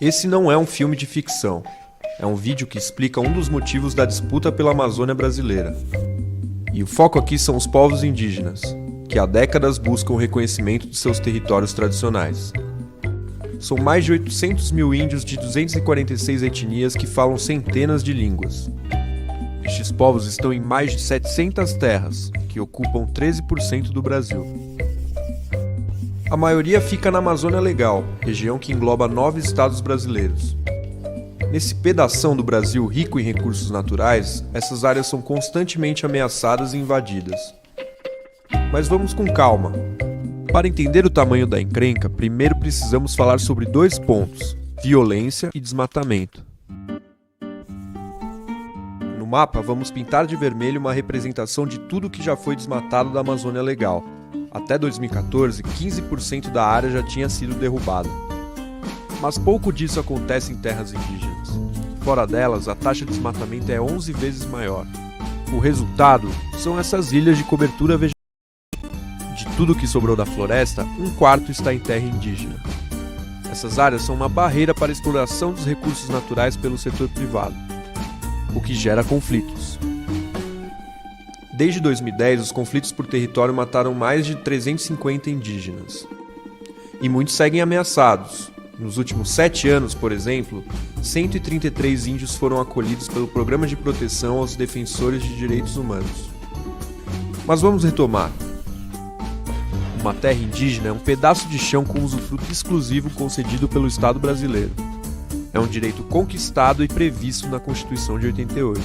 Esse não é um filme de ficção. É um vídeo que explica um dos motivos da disputa pela Amazônia brasileira. E o foco aqui são os povos indígenas, que há décadas buscam o reconhecimento de seus territórios tradicionais. São mais de 800 mil índios de 246 etnias que falam centenas de línguas. Estes povos estão em mais de 700 terras, que ocupam 13% do Brasil. A maioria fica na Amazônia Legal, região que engloba 9 estados brasileiros. Nesse pedação do Brasil rico em recursos naturais, essas áreas são constantemente ameaçadas e invadidas. Mas vamos com calma. Para entender o tamanho da encrenca, primeiro precisamos falar sobre 2 pontos: violência e desmatamento. No mapa, vamos pintar de vermelho uma representação de tudo que já foi desmatado da Amazônia Legal. Até 2014, 15% da área já tinha sido derrubada. Mas pouco disso acontece em terras indígenas. Fora delas, a taxa de desmatamento é 11 vezes maior. O resultado são essas ilhas de cobertura vegetal. De tudo que sobrou da floresta, 1/4 está em terra indígena. Essas áreas são uma barreira para a exploração dos recursos naturais pelo setor privado, o que gera conflitos. Desde 2010, os conflitos por território mataram mais de 350 indígenas. E muitos seguem ameaçados. Nos últimos 7 anos, por exemplo, 133 índios foram acolhidos pelo Programa de Proteção aos Defensores de Direitos Humanos. Mas vamos retomar. Uma terra indígena é um pedaço de chão com usufruto exclusivo concedido pelo Estado brasileiro. É um direito conquistado e previsto na Constituição de 88.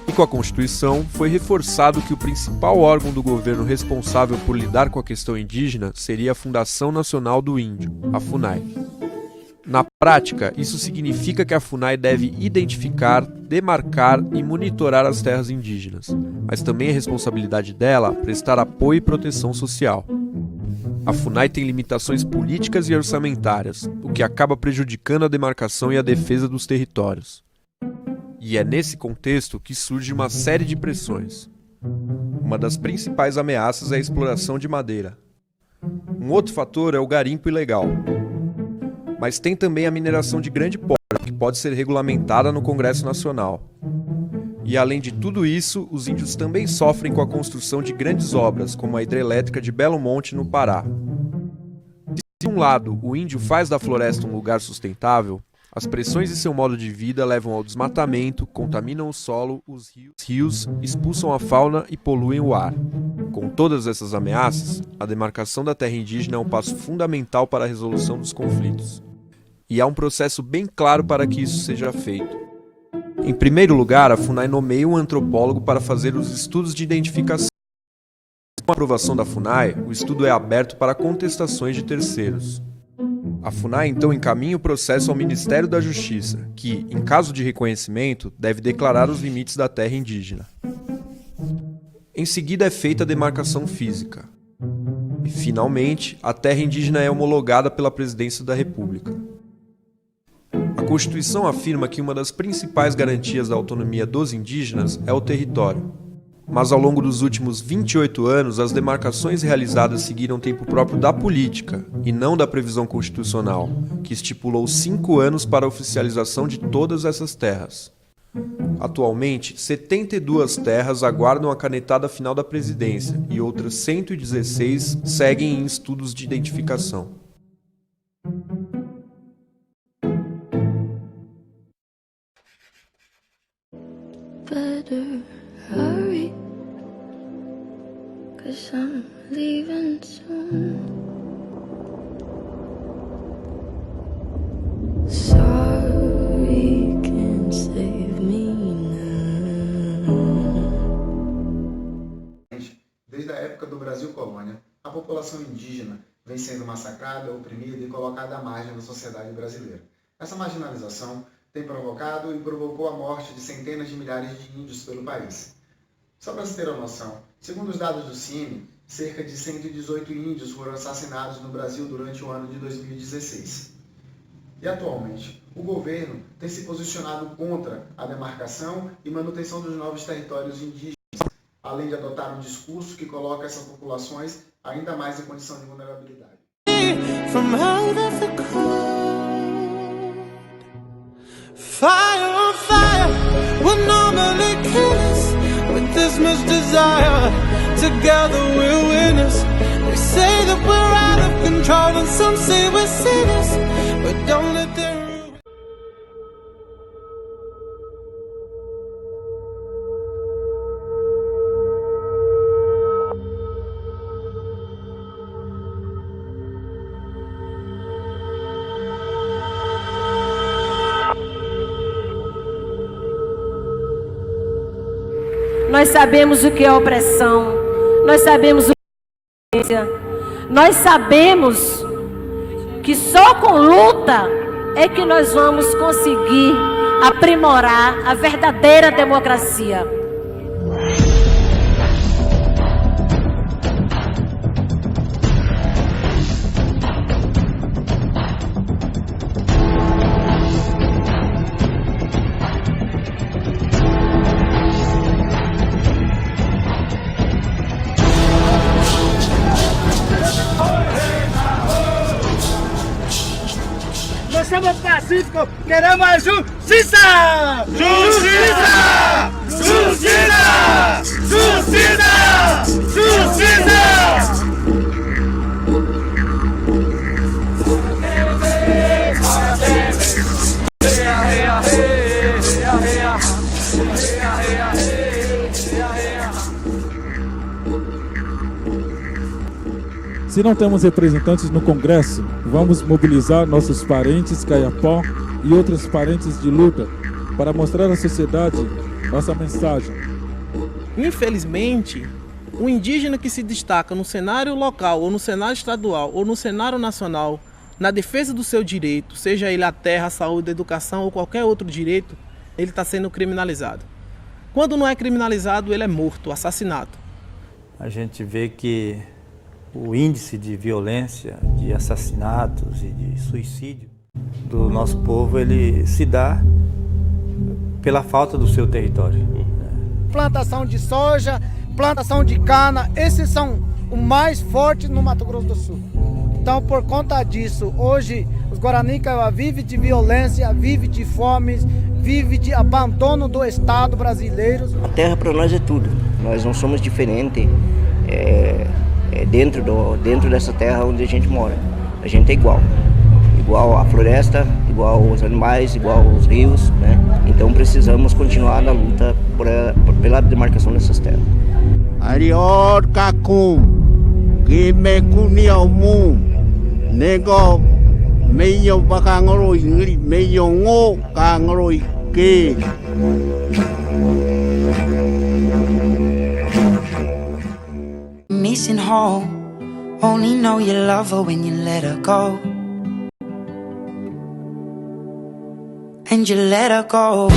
E com a Constituição, foi reforçado que o principal órgão do governo responsável por lidar com a questão indígena seria a Fundação Nacional do Índio, a FUNAI. Na prática, isso significa que a FUNAI deve identificar, demarcar e monitorar as terras indígenas, mas também é responsabilidade dela prestar apoio e proteção social. A FUNAI tem limitações políticas e orçamentárias, o que acaba prejudicando a demarcação e a defesa dos territórios. E é nesse contexto que surge uma série de pressões. Uma das principais ameaças é a exploração de madeira. Um outro fator é o garimpo ilegal. Mas tem também a mineração de grande porte, que pode ser regulamentada no Congresso Nacional. E além de tudo isso, os índios também sofrem com a construção de grandes obras, como a hidrelétrica de Belo Monte, no Pará. Se, de um lado, o índio faz da floresta um lugar sustentável, as pressões em seu modo de vida levam ao desmatamento, contaminam o solo, os rios, expulsam a fauna e poluem o ar. Com todas essas ameaças, a demarcação da terra indígena é um passo fundamental para a resolução dos conflitos. E há um processo bem claro para que isso seja feito. Em primeiro lugar, a FUNAI nomeia um antropólogo para fazer os estudos de identificação. Com a aprovação da FUNAI, o estudo é aberto para contestações de terceiros. A FUNAI então encaminha o processo ao Ministério da Justiça, que, em caso de reconhecimento, deve declarar os limites da terra indígena. Em seguida é feita a demarcação física. E, finalmente, a terra indígena é homologada pela Presidência da República. A Constituição afirma que uma das principais garantias da autonomia dos indígenas é o território. Mas ao longo dos últimos 28 anos, as demarcações realizadas seguiram tempo próprio da política, e não da previsão constitucional, que estipulou 5 anos para a oficialização de todas essas terras. Atualmente, 72 terras aguardam a canetada final da presidência, e outras 116 seguem em estudos de identificação. Better hurry, 'cause I'm leaving soon. Sorry can't save me now. Desde a época do Brasil colônia, a população indígena vem sendo massacrada, oprimida e colocada à margem da sociedade brasileira. Essa marginalização tem provocado e provocou a morte de centenas de milhares de índios pelo país. Só para se ter uma noção, segundo os dados do CIMI, cerca de 118 índios foram assassinados no Brasil durante o ano de 2016. E atualmente, o governo tem se posicionado contra a demarcação e manutenção dos novos territórios indígenas, além de adotar um discurso que coloca essas populações ainda mais em condição de vulnerabilidade. From out of the cold. fire will normally kill us. With this much desire, together we're winners. They say that we're out of control and some say we're sinners, but don't let them. Nós sabemos o que é opressão, nós sabemos o que é violência, nós sabemos que só com luta é que nós vamos conseguir aprimorar a verdadeira democracia. Nós somos pacíficos, queremos a justiça! Justiça! Justiça! Justiça! Justiça! Se não temos representantes no Congresso, vamos mobilizar nossos parentes Caiapó e outros parentes de luta para mostrar à sociedade nossa mensagem. Infelizmente, o indígena que se destaca no cenário local, ou no cenário estadual, ou no cenário nacional, na defesa do seu direito, seja ele a terra, a saúde, a educação ou qualquer outro direito, ele está sendo criminalizado. Quando não é criminalizado, ele é morto, assassinado. A gente vê que o índice de violência, de assassinatos e de suicídio do nosso povo, ele se dá pela falta do seu território. Plantação de soja, plantação de cana, esses são os mais fortes no Mato Grosso do Sul. Então, por conta disso, hoje os Guarani Kaiowá vivem de violência, vivem de fome, vivem de abandono do Estado brasileiro. A terra para nós é tudo, nós não somos diferentes. Dentro dessa terra onde a gente mora, a gente é igual à floresta, igual aos animais, igual aos rios, né? Então precisamos continuar na luta pela demarcação dessas terras. Arior kakum, kimekuniamu, nego meio bakangoroi, meio ngo kangoroi ke. Missing home, only know you love her when you let her go. And you let her go.